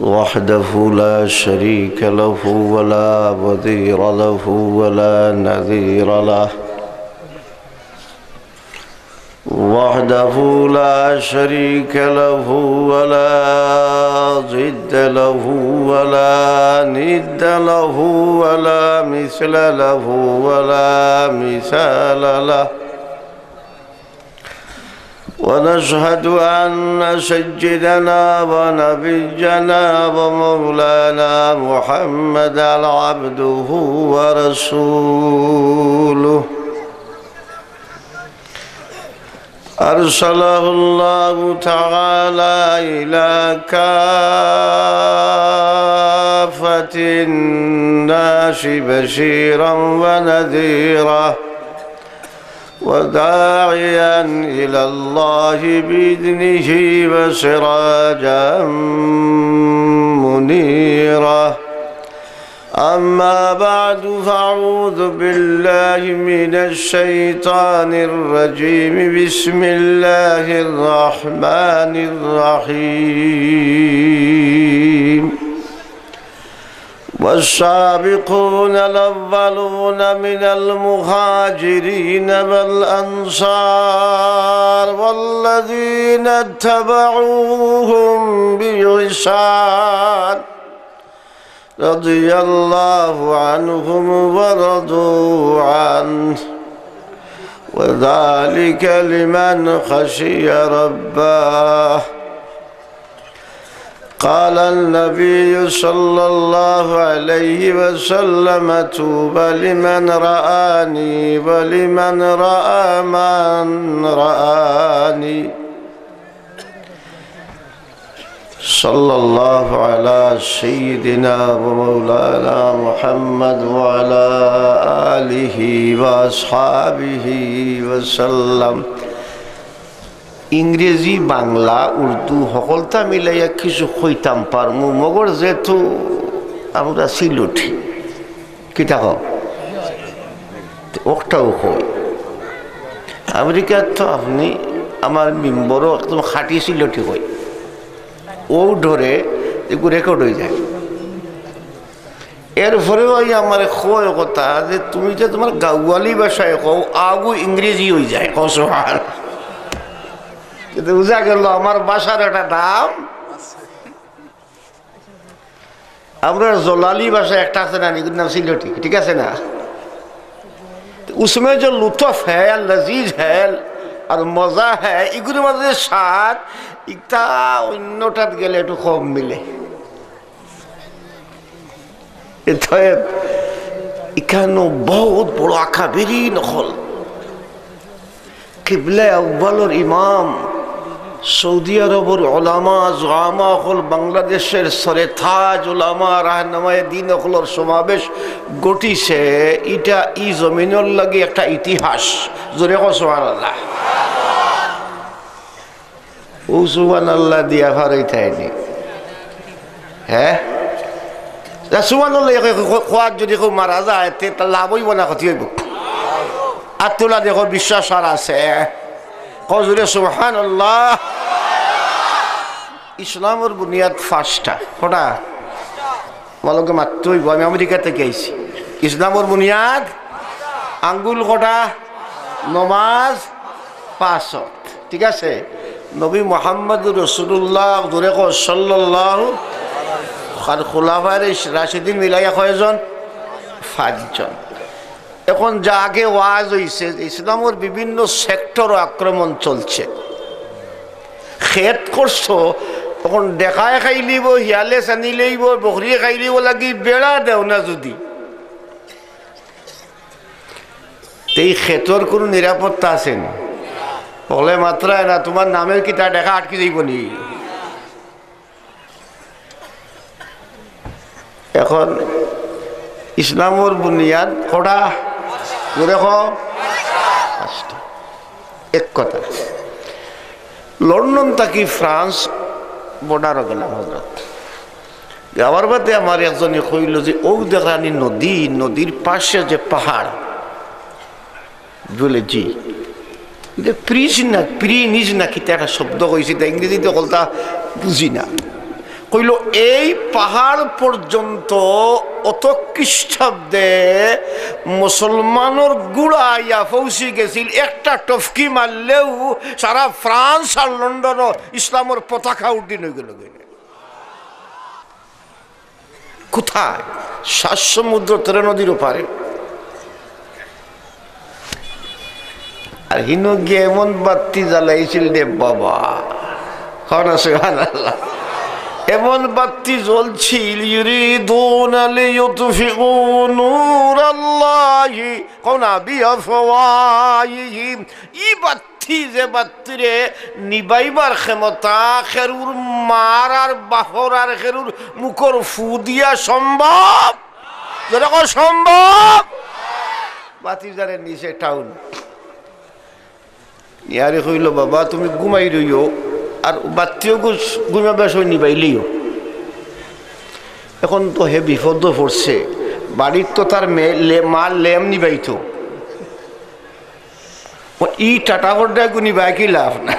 وحده لا شريك له ولا وزير له ولا نذير له وحده لا شريك له ولا ضد له ولا ند له ولا مثل له ولا مثال له ونشهد أن سيدنا ونبينا ومولانا محمدا عبده ورسوله أرسله الله تعالى إلى كافة الناس بشيرا ونذيرا وداعيا إلى الله بإذنه وسراجا منيرا أما بعد فأعوذ بالله من الشيطان الرجيم بسم الله الرحمن الرحيم والسابقون الأولون من المهاجرين والأنصار والذين اتبعوهم بإحسان رضي الله عنهم ورضوا عنه وذلك لمن خشي ربه قال النبي صلى الله عليه وسلم طوبى لمن رآني ولمن رأى من رآني صلى الله على سيدنا ومولانا محمد وعلى آله وأصحابه وسلم ইংরেজি বাংলা উর্দু সকলটা মিলাইয়া কিছু কইতাম পারমু মগর যেহেতু আমরা সিলুঠি কিতা কও ওটাও কই আমেরিকার তো আপনি আমার মেম্বরও একদম খাঁটি সিলুঠি কই ও ধরে এগুলো রেকর্ড হয়ে যায় এরপরেও আমার কয় কথা যে তুমি যে তোমার গাওয়ালি ভাষায় কও আগু ইংরেজি হয়ে যায় কসহার কিন্তু বুঝা গেল আমার ভাষার একটা নাম আমরা জলালি ভাষায় একটা আছে না এগুলোর নাম সিলেটি ঠিক আছে না उसमें जो लुत्फ है लजीज है और मजा है এগুলোর মধ্যে স্বাদ ইটা অন্যটাত গেলে একটু কম মিলে এখানে বহুত বড় আকাবেরি নকল কিবলা আউয়ালর ইমাম সৌদি আরবের ওলামা জুআমা হল বাংলাদেশের সরে তাজ ওলামা রাহনুমায়ে দ্বীন হলর সমাবেশ ঘটিছে এটা ই জমিনের লাগে একটা ইতিহাস জোরে কও সুবহানাল্লাহ ও সুবহানাল্লাহ দিয়া ফারাইতাইনি হ্যাঁ সুবহানাল্লাহ কোয়াত যদি কেউ মারা যায় তে লাভ হইব না ক্ষতি হইব আর তোলা দেখো বিশ্বাস আর আছে কজুরে সুবহানাল্লাহ ইসলামের বুনিয়াদ ফার্স্টটা কটা বলকে মাত্র হইব আমি আমেরিকা থেকে আইছি ইসলামের বুনিয়াদ আঙ্গুল কটা নমাজ 5 ওয়াক্ত ঠিক আছে নবী মুহাম্মদুর রাসূলুল্লাহ দূরে কো সাল্লাল্লাহু আর খুলাফায়ে রাশিদিন মিলাইয়া কয়জন 5 জন এখন যা আগে ওয়াজ হইছে ইসলামের বিভিন্ন সেক্টর আক্রমণ চলছে খেত করছো তখন দেখায় খাইলিব হিয়ালে চানি লইব বকরিয়ে খাইলিব লাগি বেড়া দেও না যদি এই খেতর কোনো নিরাপত্তা আছে না বলে মাত্রায় না তোমার নামের কি তা দেখা আটকে যাইব নি এখন ইসলামের বুনিয়াদ কটা দেখো এক কথা লন্ডন থাকি ফ্রান্স বর্ডারও গেলাম হজরত যাওয়ার বাদে আমার একজনে কইল যে ও দেখানি নদী নদীর পাশে যে পাহাড় বলে জি প্রিজ না প্রি নিজ না কি একটা শব্দ কইছি তা ইংরেজিতে বলতা বুঝি না কইল এই পাহাড় পর্যন্ত অত খ্রিস্টাব্দে মুসলমানের গুড়া আইয়া পৌঁছে গেছিল, একটা টফকি মারলেও সারা ফ্রান্স আর লন্ডন ইসলামের পতাকা উড্ডীন হয়ে গেল। কোথায়? 7 সমুদ্র 13 নদীর ওপারে। আর হিনু গিয়ে এমন বাতি জ্বালাইছিল রে বাবা, সুবহানাল্লাহ, এমন বাতি জ্বলছিল, ইউরিদুনা লিইউতফিউ নূরাল্লাহি কানা বিআফওয়াহিহিম। ই বাতি যে বাতিরে নিবাইবার ক্ষমতা খেরুর মার আর বাহর আর খেরুর মুখর ফু দিয়া সম্ভব? যেরকম সম্ভব বাতি যারে নিচে টাউন ইয়ারে কইল বাবা তুমি ঘুমাই রইও, আর বাতিও ঘুমাবে সই নিবাইলিও। এখন তো হে বিপদ পড়ছে, বাড়ির তো তার মা লেম নিবাইতো, ই টাটা করতে নিবাই কি লাভ না।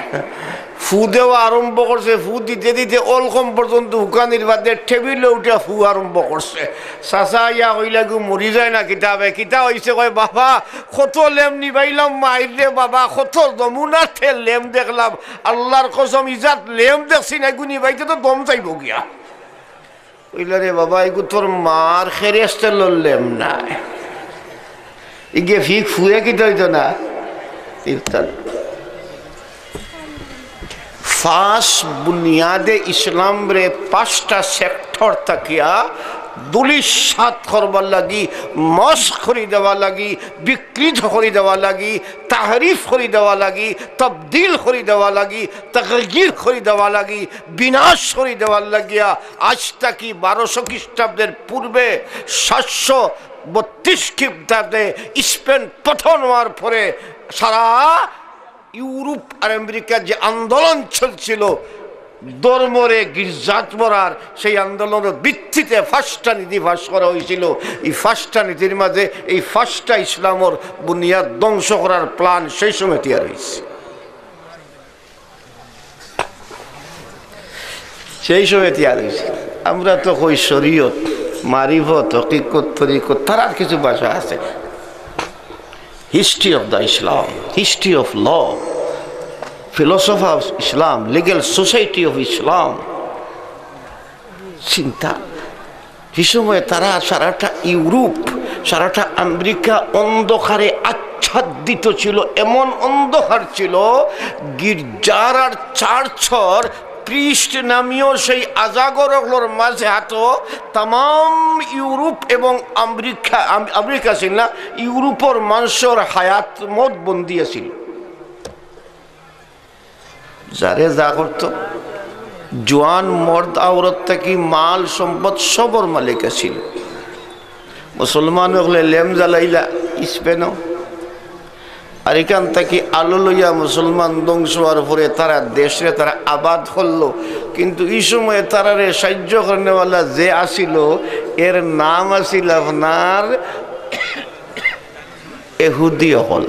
ফু দেওয়া আরম্ভ করছে, ফু দিতে দিতে অলকম পর্যন্ত হুকানির বাদে টেবিলে উঠে ফু আরম্ভ করছে। চাচা ইয়া হইলে গু মরি যায় না কিতাবে, কিতা হয়েছে কয় বাবা কত লেম নিবাইলাম মাইরে বাবা, কত যমুনার ঠেল লেম দেখলাম, আল্লাহর কসম ইজাত লেম দেখছি না গু নিবাইতে তো দম চাইব গিয়া। কইলা রে বাবা এগু তোর মার খেরেস্তে লড়লেম না, ইগে ফিক ফুয়ে কিতা হইতো না। ফাঁস বুনিয়াদে ইসলাম রে 5টা সেক্টর থাকিয়া দুলিশ সাত করবার লাগি, মস করি দেওয়া লাগি, বিকৃত করি দেওয়া লাগি, তাহরিফ করি দেওয়া লাগি, তবদিল করি দেওয়া লাগি, তাগয়ির করি দেওয়া লাগি, বিনাশ করি দেওয়ার লাগিয়া আজ তাকি 1200 খ্রিস্টাব্দের পূর্বে 732 খ্রিস্টাব্দে স্পেন পতন হওয়ার পরে সারা ইউরোপ আর আমেরিকার যে আন্দোলন চলছিল ধর্মরে গির্জাত মরার, সেই আন্দোলনের ভিত্তিতে 5টা নীতি ফাঁস করা হয়েছিল। এই 5টা নীতির মাঝে এই 5টা ইসলামের বুনিয়াদ ধ্বংস করার প্ল্যান সেই সময় তৈরি হয়েছে, সেই সময় তৈরি হয়েছে। আমরা তো কই শরীয়ত, মারিফত, হকিকত, তরিকত, তার আর কিছু ভাষা আছে। History of the Islam, history of law, philosophy of Islam, legal society of Islam, চিন্তা। সে সময় তারা সারাটা ইউরোপ, সারাটা আমেরিকা অন্ধকারে আচ্ছাদিত ছিল। এমন অন্ধকার ছিল গির্জার আর চার্চর খ্রিস্ট নামীয় সেই আজাগরগুলোর মাঝে হাতো তাম ইউরোপ এবং আমেরিকা ছিল না, ইউরোপের মানুষের হায়াত মত বন্দি ছিল। যারে যা করতো জোয়ান মর্দ আওরত থেকে মাল সম্পদ সবর মালিকা ছিল। মুসলমান হলে লেম জ্বালাইলা স্পেনও, আর এখান থেকে আলো লইয়া মুসলমান ধ্বংস হওয়ার পরে তারা দেশে তারা আবাদ করলো। কিন্তু এই সময়ে তারা সাহায্য করেওয়ালা যে আসিল এর নাম আসিল আপনার এহুদি হল।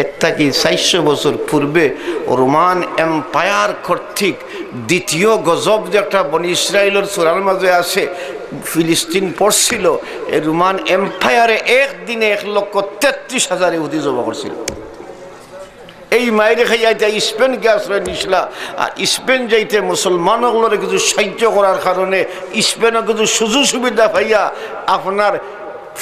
এর থেকে 400 বছর পূর্বে রোমান এম্পায়ার কর্তৃক দ্বিতীয় গজব যে একটা বনি ইসরায়েলের চূড়ার মাঝে আসে, ফিলিস্তিন পড়ছিল, এই রোমান এম্পায়ারে একদিনে 1,33,000 ইহুদি জমা করছিল। এই মায়ের খাইয়াইতে স্পেনকে আশ্রয় নিছিলা, আর স্পেন যাইতে মুসলমানগুলোর কিছু সাহায্য করার কারণে স্পেনও কিছু সুযোগ সুবিধা পাইয়া আপনার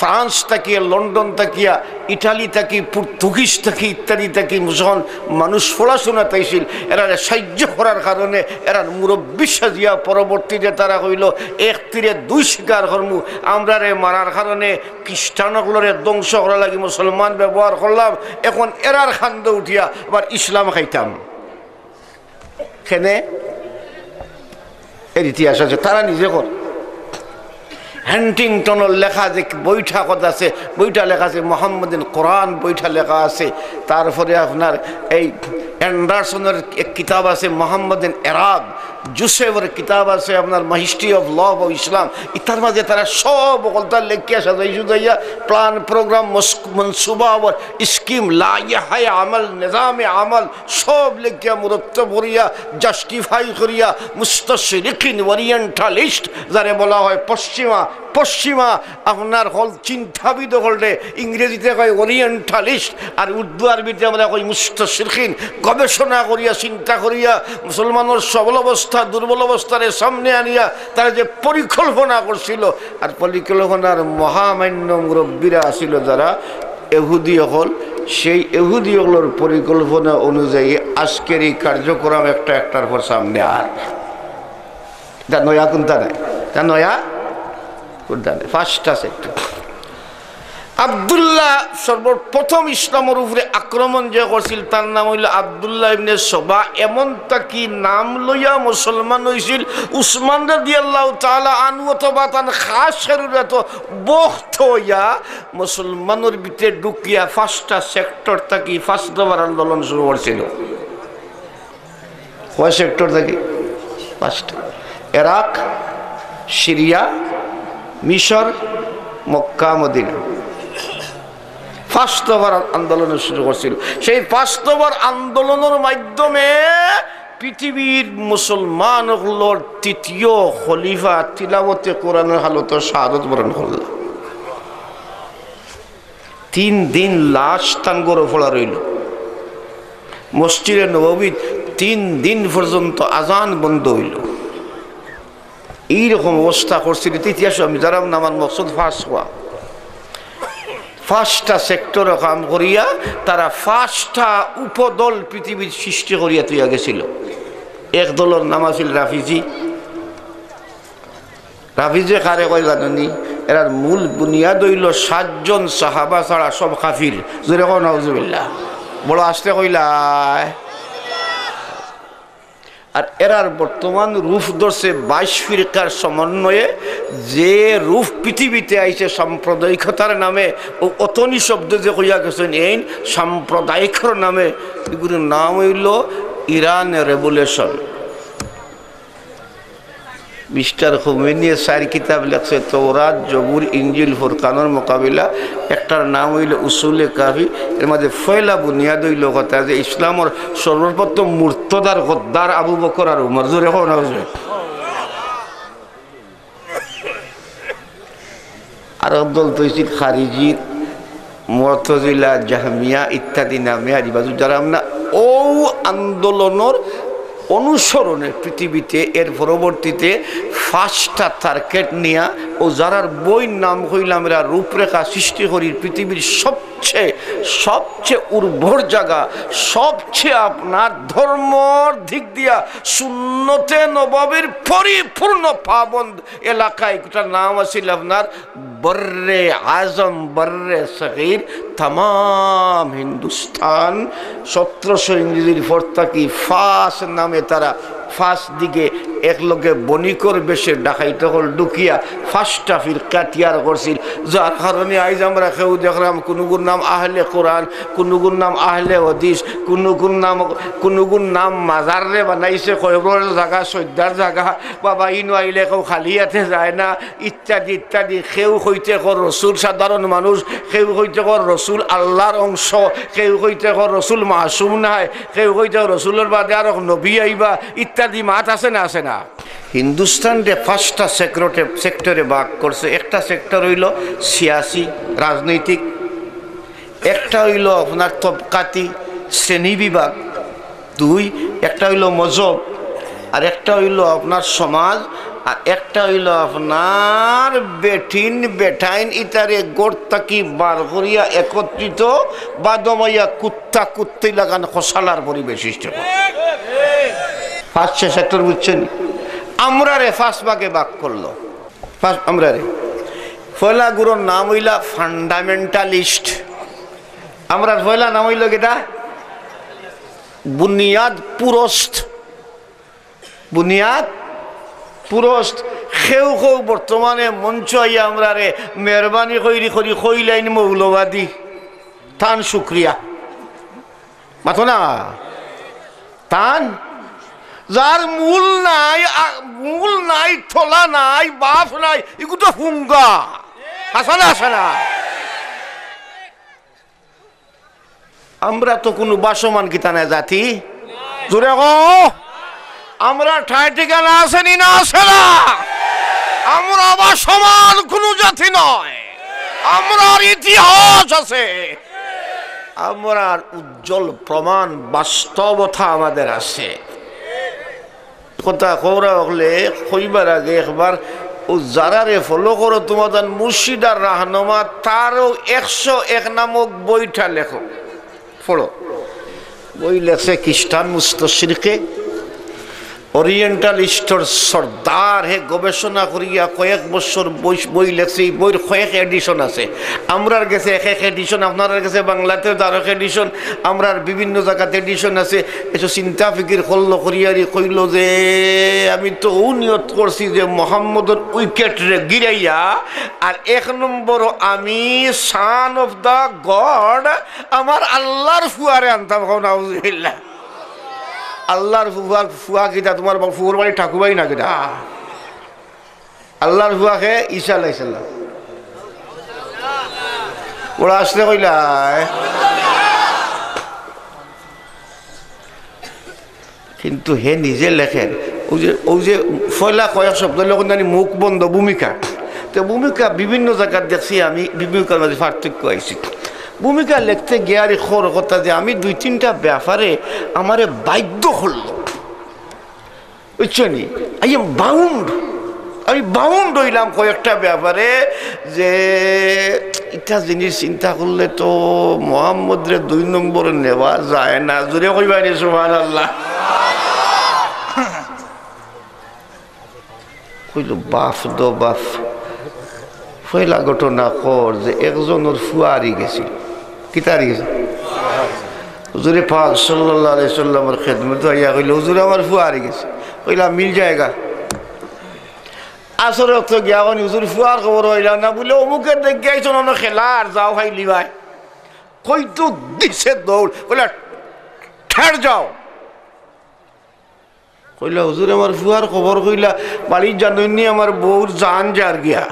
ফ্রান্স তাকিয়া, লন্ডন তাকিয়া, ইটালি থাকি, পর্তুগিজ থাকি, ইত্যাদি থাকি মুসলমান মানুষ পড়াশোনা তাইছিল। এরা সাহায্য করার কারণে এরা মুরব্বী সাজিয়া পরবর্তীতে তারা কইল 1 তীরে 2 শিকার কর্ম, আমরা রে মারার কারণে খ্রিস্টানগুলোরে ধ্বংস করা লাগি মুসলমান ব্যবহার করলাম, এখন এরার খান্দ উঠিয়া আবার ইসলাম খাইতাম। এখানে এর ইতিহাস আছে, তারা নিজে কর। হ্যান্টিংটনের লেখা যে বইটা কথা আছে, বইটা লেখা আছে মোহাম্মদিন কোরআন, বইটা লেখা আছে। তারপরে আপনার এই অ্যান্ডারসনের এক কিতাব আছে মোহাম্মদিন এরাব, জোসেফের কিতাব আছে আপনার history of law of Islam, ইতার মাঝে তারা সব অকলতার লেখিয়া সাজাই সুজাইয়া প্ল্যান প্রোগ্রাম মনসুবা আবার স্কিম লাইহায় আমল নিজামে আমল সব লেখিয়া মুরত্তব করিয়া জাস্টিফাই করিয়া মুস্তাশরিকিন ওরিয়েন্টালিস্ট যারে বলা হয় পশ্চিমা আপনার হল চিন্তাবিদ হলটে ইংরেজিতে কয় ওরিয়েন্টালিস্ট আর উর্দু আরবিতে আমরা কই মুস্তাশরিকিন। গবেষণা করিয়া চিন্তা করিয়া মুসলমানের সবল অবস্থা দুর্বল অবস্থার সামনে আনিয়া তারা যে পরিকল্পনা করছিল, আর পরিকল্পনার মহামান্য মুরব্বীরা আসিল যারা ইহুদি হল, সেই ইহুদি হলের পরিকল্পনা অনুযায়ী আজকের এই কার্যক্রম একটার পর সামনে আর তা নয়া কোনটা নাই, তা নয়া কোনটা নেই। ফার্স্টটা সেক্টর আব্দুল্লাহ সর্বপ্রথম ইসলামের উপরে আক্রমণ যে করছিল তার নাম হইল আব্দুল্লাহ ইবনে সবা। এমন তাকি নাম লইয়া মুসলমান হয়েছিল উসমান রাদিয়াল্লাহু তাআলা আনহু অথবা তার খাস শরীয়ত বখত হইয়া মুসলমানের ভিতরে ঢুকিয়া ফার্স্টটা সেক্টর থাকি ফার্স্ট দফার আন্দোলন শুরু করছিল। কয় সেক্টর থাকি? ফার্স্ট ইরাক, সিরিয়া, মিশর, মক্কা, মদিনা। ফার্স্ট দফার আন্দোলন শুরু করছিল। সেই ফার্স্ট দফার আন্দোলনের মাধ্যমে পৃথিবীর মুসলমান হলোর তৃতীয় খলিফা তিলাওয়াতে কোরআনের হালত শাহাদত বরণ করল। 3 দিন লাশ তাঙ্গর ফোলা রইল মসজিদে নববী, 3 দিন পর্যন্ত আজান বন্ধ হইল। এইরকম অবস্থা করছিল ইতিহাস। আমি যারা আমার মকসুদ ফাঁস হওয়া ফার্স্টটা সেক্টরে কাম করিয়া তারা ফার্স্টটা উপদল পৃথিবীর সৃষ্টি করিয়া তুইয়া গেছিল। এক দলের নাম আছিল রাফিজি। রাফিজি কারে কয় জানি? এরার মূল বুনিয়াদ হইল 7 জন সাহাবা ছাড়া সব কাফির। জোরে কও নাউজুবিল্লাহ, বড় আসতে কইলা। আর এরার বর্তমান রূপ ধরছে 22 ফিরকার সমন্বয়ে, যে রূপ পৃথিবীতে আইছে সাম্প্রদায়িকতার নামে। ও অতনি শব্দ যে কইয়া গেছেন এই সাম্প্রদায়িকর নামে, এগুলোর নাম হইল ইরান রেভলিউশন। মিস্টার খুমেনি 4 কিতাব লেখছে, তওরাত, জবুর, ইনজিল, ফুরকানের মোকাবিলা। একটার নাম হইল উসুলে কাফি। এর মধ্যে ফয়লা বুনিয়াদ হইল কথা যে ইসলামের সর্বপ্রথম মুর্তদার গদ্দার আবু বকর আর উমর। জোরে কোন আর দল তৈছিল খারিজি, মুতাজিলা, জাহমিয়া ইত্যাদি নামে আদিবাসী যারা আমরা ও আন্দোলনের অনুসরণে পৃথিবীতে এর পরবর্তীতে ফার্স্টটা টার্গেট নিয়া ও যারার বইয়ের নাম হইলাম এরা রূপরেখা সৃষ্টি করি পৃথিবীর সবচেয়ে উর্বর জায়গা, সবচেয়ে আপনার ধর্মর দিক দিয়া সুন্নতে নববীর পরিপূর্ণ পাবন্দ এলাকায়, এটার নাম আছিল আপনার বর্রে আজম, বর্রে সগীর। তাম হিন্দুস্তান 1700 ইংরেজির পর থাকি ফাস নামে তারা ফাস দিকে একলগে বণিকর বেশে ডাকাইতে হল ঢুকিয়া ফার্স্টটা ফিরকা তিয়ার করছিল। যার কারণে আইজ আমরা কেউ দেখলাম কোনগুর নাম আহলে কোরআন, কোনগুর নাম আহলে হদিস, কোনগুর নাম মাজারে বানাইছে, কয়বর জায়গা সদ্যার জায়গা, বাবা ইনো আইলে কেউ খালিয়াতে যায় না, ইত্যাদি ইত্যাদি। কেউ হইতে কর রসুল সাধারণ মানুষ, কেউ হইতে কর রসুল আল্লাহর অংশ, কেউ হইতে কর রসুল মাসুম নাই, কেউ হইতে রসুলের বাদে আর নবী আইবা ইত্যাদি মাত আছে না, আছে না। হিন্দুস্তানকে ফার্স্টটা সেক্টরে ভাগ করছে। একটা সেক্টর হইল সিয়াসি রাজনৈতিক, একটা হইল আপনার তবকাতি শ্রেণী বিভাগ, 2 একটা হইল মজহব, আর একটা হইল আপনার সমাজ, আর একটা হইল আপনার বেঠাইন ইতারে গোড় তাকি বার করিয়া একত্রিত বাদমাইয়া কুত্তি লাগান খসালার পরিবেশ সৃষ্টি করে। ফার্স্ট সেক্টর বুঝছেন? আমরা রে ফার্স্ট ভাগে ভাগ করলো। ফার্স্ট আমরা রে পয়লা গুরুর নাম হইলা ফান্ডামেন্টালিস্ট। আমরা পয়লা নাম হইল কেটা? বুনিয়াদ পুরস্ত। বুনিয়াদ পুরস্ত। কেউ বর্তমানে মঞ্চ আইয়া আমরা রে মেহরবানি করি কইলাইন মৌলবাদী। তান শুক্রিয়া মাথো না, তান যার মূল নাই থলা নাই বাপ নাই এগুলো তো হুঙ্গা হাসানা হাসানা। আমরা তো কোনো বাসমান কিতানা জাতি জোরে গো আমরা ঠাই ঠিকানা আসেনি না আসে না। আমরা বাসমান কোনো জাতি নয়, আমরার ইতিহাস আছে, আমরার উজ্জ্বল প্রমাণ বাস্তবতা আমাদের আছে। কথা কৌরা হলে কইবার আগে একবার ও যারারে ফলো করো তোমাদের মুর্শিদার রাহনুমা তারও 101 নামক বইটা লেখো পড়ো। বই লেখছে খ্রিস্টান মুস্তাশরিকে ওরিয়েন্টালিস্টর সর্দার হে গবেষণা করিয়া কয়েক বছর বই লেখছে। এই বইয়ের কয়েক এডিশন আছে, আমরার গেছে এক এডিশন, আপনার গেছে বাংলাতেও তার এক এডিশন, আমরার বিভিন্ন জায়গাতে এডিশন আছে। এসব চিন্তা ফিকির করলো করিয়ারি কইল যে আমি তো নিয়ত করছি যে মোহাম্মদের উইকেট রে গিরাইয়া আর 1 নম্বর আমি সান অফ দ্য গড আমার আল্লাহর ফুয়ারে আনতাম। নাউজুবিল্লাহ। আল্লাহর ফুয়া কিটা তোমার ফুয়ার বাড়ি ঠাকুরবাড়ি না কিটা? আল্লাহর ফুয়াকে ঈসা আলাইহিস সালাম ওরা আসলে কইলা কিন্তু হে নিজে লেখেন ওই যে ফয়লা কয়েক শব্দ লোক জানি মুখ বন্ধ ভূমিকা। তো ভূমিকা বিভিন্ন জায়গার দেখছি আমি, ভূমিকার মাঝে পার্থক্য আইছি। ভূমিকা লিখতে গিয়ার খর কথা যে আমি 2-3টা ব্যাপারে আমারে বাধ্য করলো, বুঝছো নি? আই এম বাউন্ড, আমি বাউন্ড হইলাম কয়েকটা ব্যাপারে যে এটা জিনিস চিন্তা করলে তো মোহাম্মদরে 2 নম্বরে নেওয়া যায় না। জোরে কইবানি সুবহানাল্লাহ। কইল বাফ দো বাফ পয়লা ঘটনা কর যে একজনের ফুয়া হারিয়ে গেছিল। কিতা হারিয়ে গেছে? হুজুরে পাক সাল্লাল্লাহু আলাইহি সাল্লামের খেদমতে আইয়া কইল হুজুর আমার ফুয়া হারিয়ে গেছে। কইলা মিল জায়গা আসর তো গিয়া কোন হুজুর ফুয়ার খবর হইলা না বলে অমুকে দেখে আইছো না খেলা আর যাও খাইলি ভাই। কই তো দিছে দৌড়, কইলা ঠের যাও। কইলা হুজুর আমার ফুয়ার খবর কইলা বাড়ির জাননি আমার বউর জান যার গিয়া।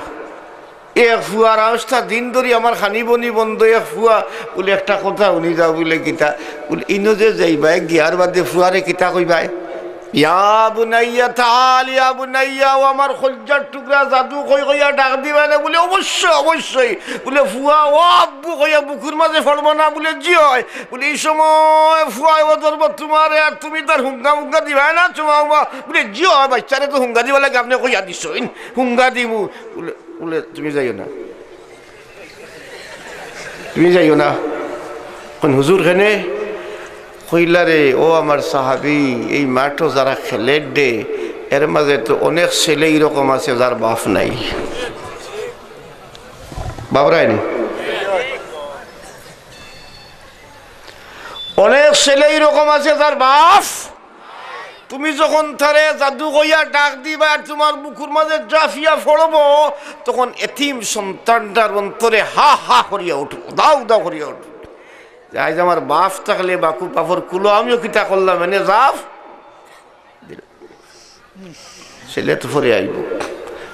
এক ফুয়ার অবস্থা দিন ধরি আমার খানি বনি বন্ধ। এক ফুয়া বলে একটা কথা উনি যাও বলে কিতা বলে ইনো যে যাইবাই গিয়ার বাদে ফুয়ারে কিতা কইবাই ইয়া বুনাইয়া তাআল ইয়া বুনাইয়া ও আমার খজ্জার টুকরা জাদু কই কইয়া ডাক দিবা না বলে অবশ্যই অবশ্যই বলে ফুয়া ও আব্বু কইয়া বুকুর মাঝে ফলব না বলে জি হয় বলে এই সময় ফুয়া ও ধরব তোমার আর তুমি তার হুঙ্গা মুঙ্গা দিবা না চুমা বলে জি হয় বাচ্চারে তো হুঙ্গা দিবা লাগে আপনি কইয়া দিছ হুঙ্গা দিমু বলে বলে তুমি যাইও না, তুমি যাইও না। কোন হুজুর খানে কইলা রে ও আমার সাহাবি এই মাঠও যারা খেলে দে এর মাঝে তো অনেক ছেলে এরকম আছে যার বাপ নাই। বাবরাইনি অনেক ছেলে এরকম আছে যার বাপ। তুমি যখন তারে জাদু কইয়া ডাক দিবা আর তোমার বুকুর মাঝে জাফিয়া ফড়ব তখন এতিম সন্তানটার অন্তরে হা হা করিয়া উঠব, দাও দাও করিয়া উঠব। আজ আমার বাপ থাকলে বাকু বাপর কুলো আমিও কিতা করলাম এনে যাফ ছেলে তো ফরে আইব।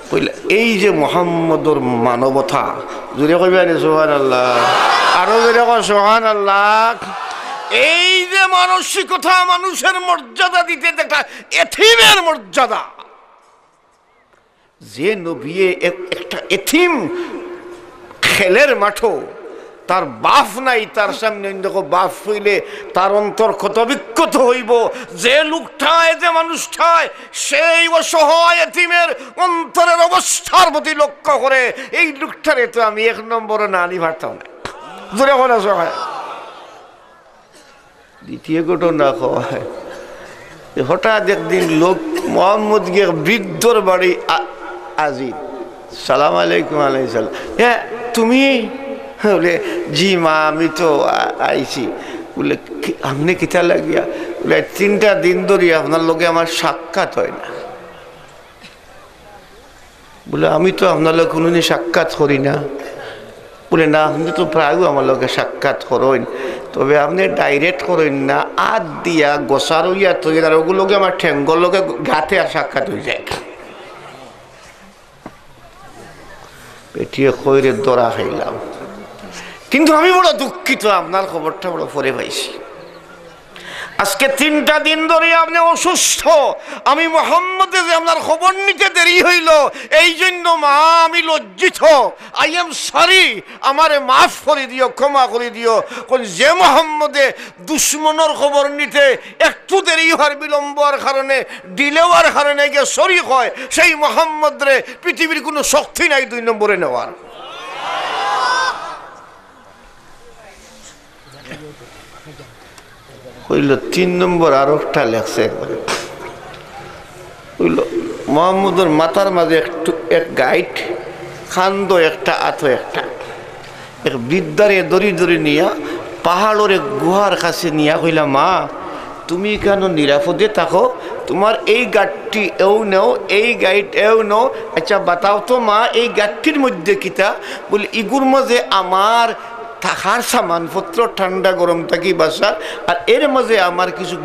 কইলা এই যে মোহাম্মদর মানবতা জুড়ে কইবেন সুবহানাল্লাহ, আরো জুড়ে কয় সুবহানাল্লাহ। এই যে মানসিকতা মানুষের মর্যাদা দিতে একটা এতিমের মর্যাদা, যে নবী একটা এতিম খেলের মাঠও তার বাপ নাই তার সামনে দেখো বাপ হইলে তার অন্তর ক্ষত বিক্ষত হইব। যে লোকটায় যে মানুষটায় সেই অসহায় এতিমের অন্তরের অবস্থার প্রতি লক্ষ্য করে এই লোকটারে তো আমি 1 নম্বরে না আনি পারতাম না। জোরে কোন সহায়। দ্বিতীয় ঘটনা হয় হঠাৎ একদিন লোক মোহাম্মদ গিয়ে বৃদ্ধর বাড়ি আজিদ সালাম আলাইকুম আলাইসালাম, হ্যাঁ তুমি? বলে জি মা আমি তো আইছি। বলে আপনি কিতা লাগিয়া? বলে 3টা দিন ধরে আপনার লোকে আমার সাক্ষাৎ হয় না। বলে আমি তো আপনার লোক কোনোদিন সাক্ষাৎ করি না। বলে না আপনি তো প্রায় আমার লোকে সাক্ষাৎ করেন, তবে আপনি ডাইরেক্ট করেন না, আদ দিয়া গোসার হইয়া তৈরি, আর ওগুলোকে আমার ঠেঙ্গর লোকে গাতে আর সাক্ষাৎ হয়ে যায়। পেটিয়ে খৈরের দরা খাইলাম, কিন্তু আমি বড় দুঃখিত, আপনার খবরটা বড় পরে পাইছি। আজকে 3টা দিন ধরে আপনি অসুস্থ, আমি মোহাম্মদে যে আপনার খবর নিতে দেরি হইল, এই জন্য মা আমি লজ্জিত। আই এম সরি, আমারে মাফ করে দিও, ক্ষমা করে দিও। যে মোহাম্মদে দুশ্মনের খবর নিতে একটু দেরি হওয়ার, বিলম্বর কারণে, ডিলেওয়ার কারণে গিয়ে শরীক হয়, সেই মোহাম্মদ রে পৃথিবীর কোনো শক্তি নাই 2 নম্বরে নেওয়ার। হইল 3 নম্বর আর একটা লেখছে একবারে, হইল মোহাম্মদের মাথার মাঝে একটু এক গাইড, খান্দ একটা, আতো একটা, এক বিদ্যারে দড়ি দড়ি নিয়া পাহাড়ের গুহার কাছে নিয়া কইলা, মা তুমি কেন নিরাপদে থাকো, তোমার এই গাঠটি এও নেও, এই গাইড এও নেও। আচ্ছা বাতাও তো মা, এই গাঠটির মধ্যে কিতা? বলি ইগুর মাঝে আমার থাকার সামানপত্র, ঠান্ডা গরম থাকি বাসার, আর এর মাঝে আমার কিছু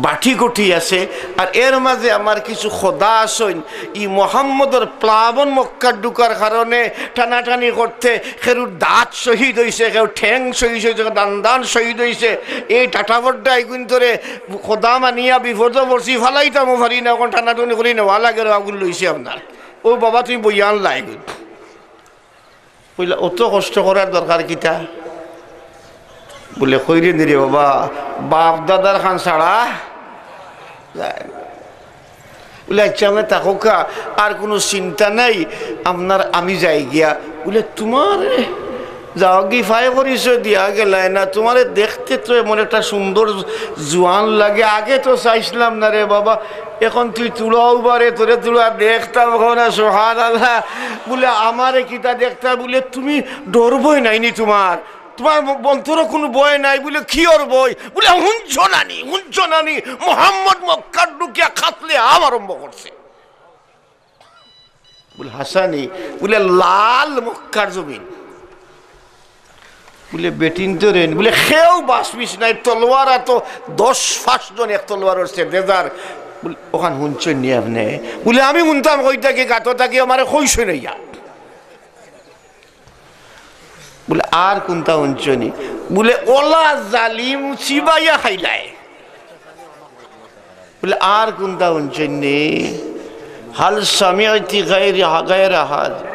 বাটি গটি আছে, আর এর মাঝে আমার কিছু খোদা আসেন। ই মোহাম্মদর প্লাবন মক্কার ঢুকার কারণে টানাটানি করতে কেউ দাঁত শহীদ হয়েছে, কেউ ঠ্যাং শহীদ হয়েছে, দান শহীদ হয়েছে। এই টাটাবড্ডা এগুন ধরে খোদা মানিয়া বিপদ পড়ছি, ফালাইতাম পারি না, এখন টানাটানি করি নেওয়া লাগে, আগুন লইছে আপনার। ও বাবা তুমি বইয়া আনলা এগুন, বললে অত কষ্ট করার দরকার কিতা? বলে কইরে নিরে বাবা, বাপ দাদার খান ছাড়া বলে আচ্ছা আমি তাকা, আর কোনো চিন্তা নাই আপনার, আমি যাই গিয়া। বলে তোমার যাও কি ফাই করিস দিয়া গেলাই না, তোমার দেখতে তো এমন একটা সুন্দর জোয়ান লাগে, আগে তো চাইছিলাম না রে বাবা, এখন তুই তুলাও বারে, তোরে তুলা দেখতাম না, সুবহানাল্লাহ। বলে আমারে কিতা দেখতা? বলে তুমি ডরবই নাইনি, তোমার বন্ধুরও কোনো বয় নাই। বলে কি ওর বই? বলে হুঞ্চ নানি মোহাম্মদ মক্কার ঢুকিয়া খাতলে আরম্ভ করছে। বলে হাসানি, বলে লাল মক্কার জমিন, বলে বেটিন তো রেন, বলে খেয়েও বাসবিস নাই, তলোয়ার এত 10 জন এক তলোয়ার হচ্ছে দেদার। বলে ওখান শুনছেন নি আপনি? বলে আমি শুনতাম, কই থাকি গাতো থাকি, আমার কইস নাইয়া। বলে আর কোনটা শুনছনি? বলে ওলা জালিম চিবাইয়া খাইলায়। বলে আর কোনটা শুনছেন? হাল সামিআতি গায়রা হাযা,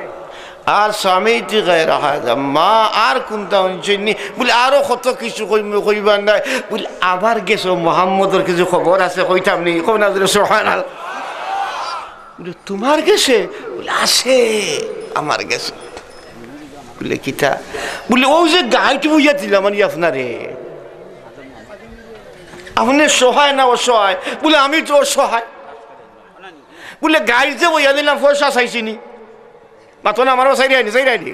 আর স্বামীটি গায়ের হাজা মা, আর কোনটা শুনছেন? বলে আরো কত কিছু কইবার নাই। বলে আবার গেছো মোহাম্মদের কিছু খবর আছে, কইতাম নি? কই না সুবহানাল্লাহ। বলে তোমার গেছে? বলে আছে, আমার গেছে। বলে কিতা? বলে ওই যে গাইড বইয়া দিলাম আমি আপনারে, আপনি সহায় না অসহায়? বলে আমি তো অসহায়। বলে গাইড যে বইয়া দিলাম পয়সা চাইছিনি, মাতো না আমারও চাইরাইনি চাইরাইনি?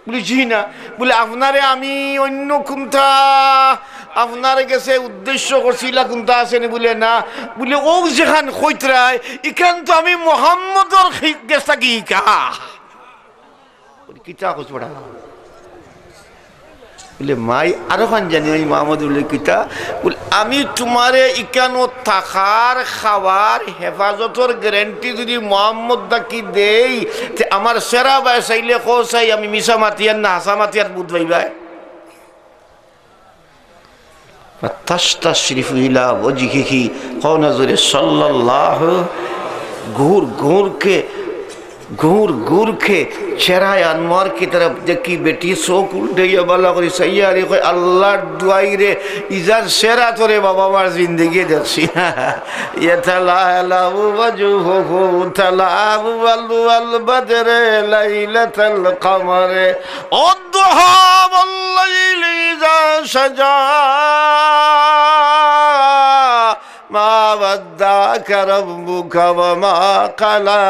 বলি জি না। বলে আপনারে আমি অন্য কোনটা আপনার গেছে উদ্দেশ্য করছিলা, কোনটা আসেনি? বলে না। বলে ও যেখান কইতরায় এখান তো আমি মোহাম্মদর গেছা কি কা? কিতা কইছ বড়া? বলে মাই আরো খান জানি আমি মোহাম্মদ। বলে কিতা? বলে আমি তোমারে ইকানো থাকার খাবার হেফাজতর গ্যারেন্টি যদি মোহাম্মদ দাকি দেই, আমার সেরা বাই চাইলে চাই আমি মিশা মাতিয়ার না হাসা মাতিয়ার বুধ ভাইবাই। তাশতাশরিফু ইলা ওয়াজহিহি কওনাজুরে সাল্লাল্লাহু, घूर घूर के चेहरा अनवर की तरफ देखी, बेटी शोक उल्टे बाला करी सैयारी कोई अल्लाह दुआई रे इधर शेरा तो रे बाबा मार जिंदगी देखी। ये तलालु वजुहु तलाबु वल बदरे लैलतल कमरे अद्दुहा वल्लैलि इज़ा सजा मा वद्दाक रब्बुक वमा क़ला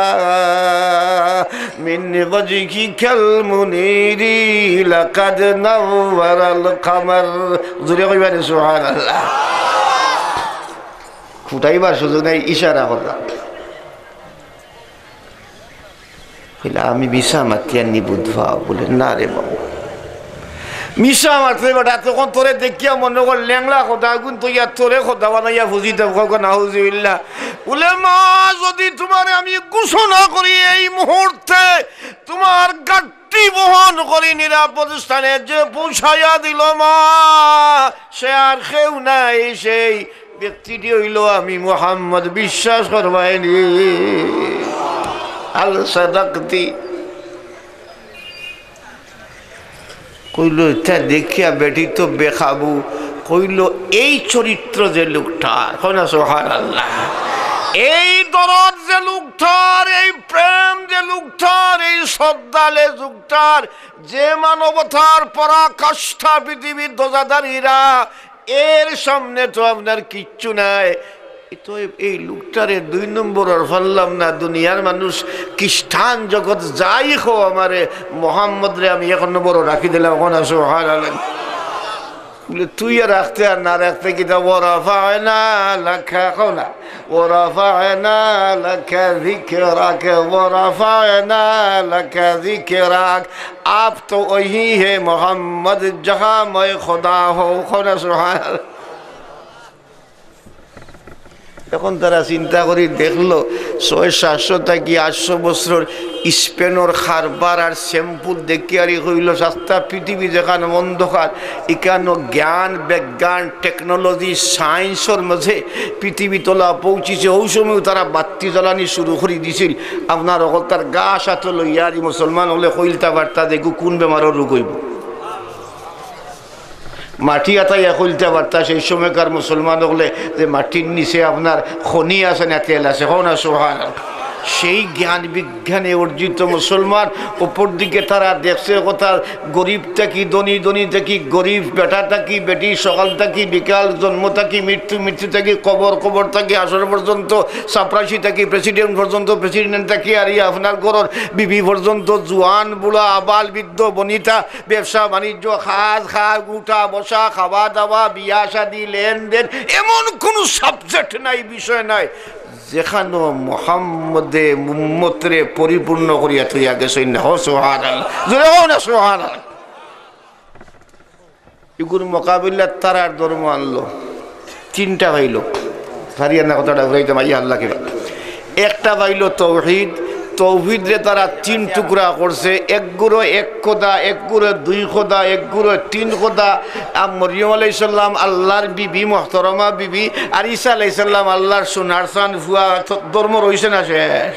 मिन वजहिकल मुनीरी लक़द नव्वरल क़मर। जुरे कइबार सुबहानाल्लाह। ফুটাইবার সুযোগ নেই, ইশারা করলাম। আমি বিশা মাতিয়ানি বুধবা। বলে না রে বাবু, মিশা মারতে বেটা তখন তোরে দেখিয়া মনে কর ল্যাংলা খোদা গুণ তো ইয়া তোরে খোদা বানাইয়া বুঝি দেব নাউজুবিল্লাহ। বলে মা যদি তোমার আমি ঘোষণা করি এই মুহূর্তে তোমার গাড়ি বহন করি নিরাপদ স্থানে যে পৌঁছাইয়া দিল মা, সে আর কেউ নাই, সেই ব্যক্তিটি হইল আমি মুহাম্মদ, বিশ্বাস করবাইনি। আল সাদাকতি কইল এটা দেখিয়া বেটি তো বেখাবু। কইল এই চরিত্র যে লোকটার, সুবহানাল্লাহ, এই দরদ যে লোকটার, এই প্রেম যে লোকটার, এই শ্রদ্ধালে লোকটার, যে মানবতার পরাকাষ্ঠা পৃথিবীর ধ্বজাধারীরা, এর সামনে তো আপনার কিচ্ছু নাই। তো এই লোকটারে 2 নম্বর আর ফাললাম না। দুনিয়ার মানুষ খ্রিস্টান জগৎ যাই খো, আমারে মোহাম্মদ রে আমি 1 নম্বর রাখি দিলাম। সুবহানাল্লাহ। বলে তুই আর রাখতে আর না রাখতে কিতা ওয়ারাফা'না লাকা কওলা ওয়ারাফা'না লাকা যিকরাক ওয়ারাফা'না লাকা যিকরাক। আপ তো ওহি হে মোহাম্মদ জহা मैं खुदा हो। সুবহানাল্লাহ। এখন তারা চিন্তা করি দেখলো 600-700 থেকে 800 বছর স্পেনের খারবার আর শ্যাম্পুল দেখি আর হইল রাস্তা পৃথিবী যেখানে অন্ধকার, এখানে জ্ঞান বিজ্ঞান টেকনোলজি সায়েন্সের মাঝে পৃথিবী তোলা পৌঁছিছে। ওই সময় তারা বাতি জ্বালানি শুরু করে দিছিল। আপনার অকল তার গা সাথে লইয়ারি মুসলমান হলে কইলতা বার্তা দেখু কোন বেমারের রোগ হইব, মাটি আতাইয়া কইলতে পারতা। সেই সময়কার মুসলমান হলে যে মাটির নিচে আপনার খনি আছে না তেল আছে, সুবহানাল্লাহ। সেই জ্ঞান বিজ্ঞানে অর্জিত মুসলমান উপর দিকে তারা দেখছে কথা গরিব থাকি ধনী, ধনী থাকি গরিব, বেটা থাকি বেটি, সকাল থাকি বিকাল, জন্ম থাকি মৃত্যু, মৃত্যু থাকি কবর, কবর থাকি আসর পর্যন্ত, চাপরাশি থাকি প্রেসিডেন্ট পর্যন্ত, প্রেসিডেন্ট থাকি আর আপনার ঘরের বিবি পর্যন্ত, জোয়ান বুড়া আবাল বৃদ্ধ বনিতা, ব্যবসা বাণিজ্য, খাজ খাজ উঠা বসা, খাওয়া দাওয়া, বিয়া শাদী, লেনদেন, এমন কোনো সাবজেক্ট নাই, বিষয় নাই যেখানে মুহাম্মদে উম্মতরে পরিপূর্ণ করিয়া থইয়া গেছেন। সুবহানাল্লাহ, জোরে হও না সুবহানাল্লাহ। এগুর মোকাবিলা তারার ধর্ম আনলো 3টা পাইল, সারিয়া না কথাটা ঘুরাইতে মাইয়া আল্লাহকে। একটা পাইল তৌহিদ, তৌহিদরে তারা 3 টুকরা করছে, এক গুঁড়ো 1 খোদা, এক গুঁড়ো 2 খোদা, এক গুঁড়ো 3 খোদা। মরিয়ম আলাইহিস সালাম আল্লাহর বিবি, মুহতারামা বিবি, আর ঈসা আলাইহিস সালাম আল্লাহর সোনার চাঁদ ফুয়া। ধর্ম রইছে না শেষ।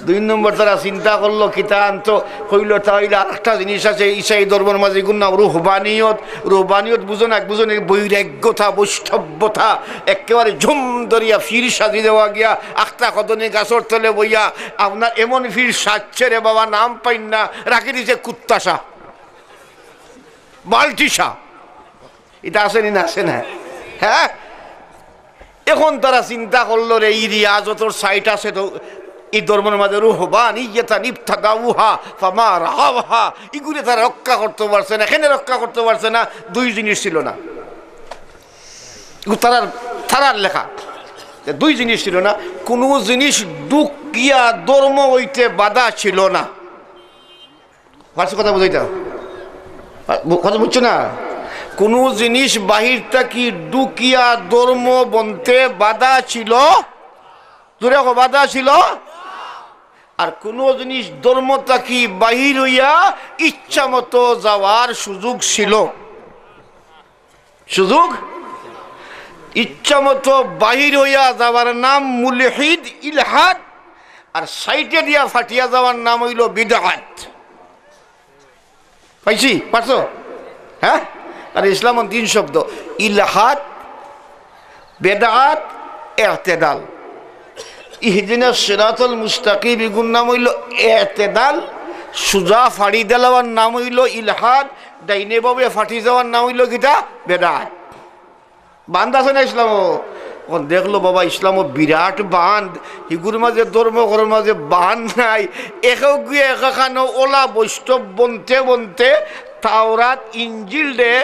2 নম্বর তারা চিন্তা করলো কিতা আনতো, কইল তাইলে আরেকটা জিনিস আছে ঈসাই ধর্মের মাঝে, গুণ নাম রুহবানিয়ত। রুহবানিয়ত বুঝো না, বুঝো না বৈরাগ্যতা, বৈষ্ণব্যতা, একেবারে ঝুম ধরিয়া ফির সাজি দেওয়া গিয়া আখতা কদনে গাছর তলে বইয়া আপনার এমন ফির সাজছে রে বাবা, নাম পাইন না, রাখি দিছে কুত্তাসা, বাল্টিসা। এটা আসেনি না, আসে না? হ্যাঁ, এখন তারা চিন্তা করলো রে এই রিয়াজতর সাইট আছে তো এই ধর্মের মাঝে, রুহবানিয়াতান ইবতাদাউহা ফামা রাহাওহা, এগুলো তারা রক্ষা করতে পারছে না। এখানে রক্ষা করতে পারছে না, 2 জিনিস ছিল না, তারার লেখা 2 জিনিস ছিল না। কোনো জিনিস দুকিয়া ধর্ম হইতে বাধা ছিল না। কথা বুঝাইতা, কথা বুঝছো না? কোনো জিনিস বাহির থাকি দুকিয়া ধর্ম বনতে বাধা ছিল, জোরে বাধা ছিল। আর কোন জিনিস ধর্ম থাকি বাহির হইয়া ইচ্ছা মতো যাওয়ার সুযোগ ছিল, সুযোগ ইচ্ছা মতো বাহির হইয়া যাওয়ার নাম মুলহিদ, ইলহাদ। আর সাইটে দিয়া ফাটিয়া যাওয়ার নাম হইল বিদআত। পাইছি, পারছো? হ্যাঁ, আর ইসলাম 3 শব্দ, ইলহাদ, বিদআত, ইতিদাল। ইহদিনাস সিরাতাল মুস্তাকিম, এগুলোর নাম হইল ইতিদাল। সুজা ফাড়ি দেওয়ার নাম হইল ইলহাদ, ডাইনে বামে ফাটি যাওয়ার নাম হইল কিটা, বিদআত। বান্ধ আছে না ইসলাম? দেখলো বাবা ইসলাম বিরাট বান্ধ, হিগুর মাঝে ধর্ম ঘরের মাঝে বান্ধ নাই। একেও গিয়ে এখানে ওলা বৈষ্ণব বনতে বনতে তাওরাত ইঞ্জিল দে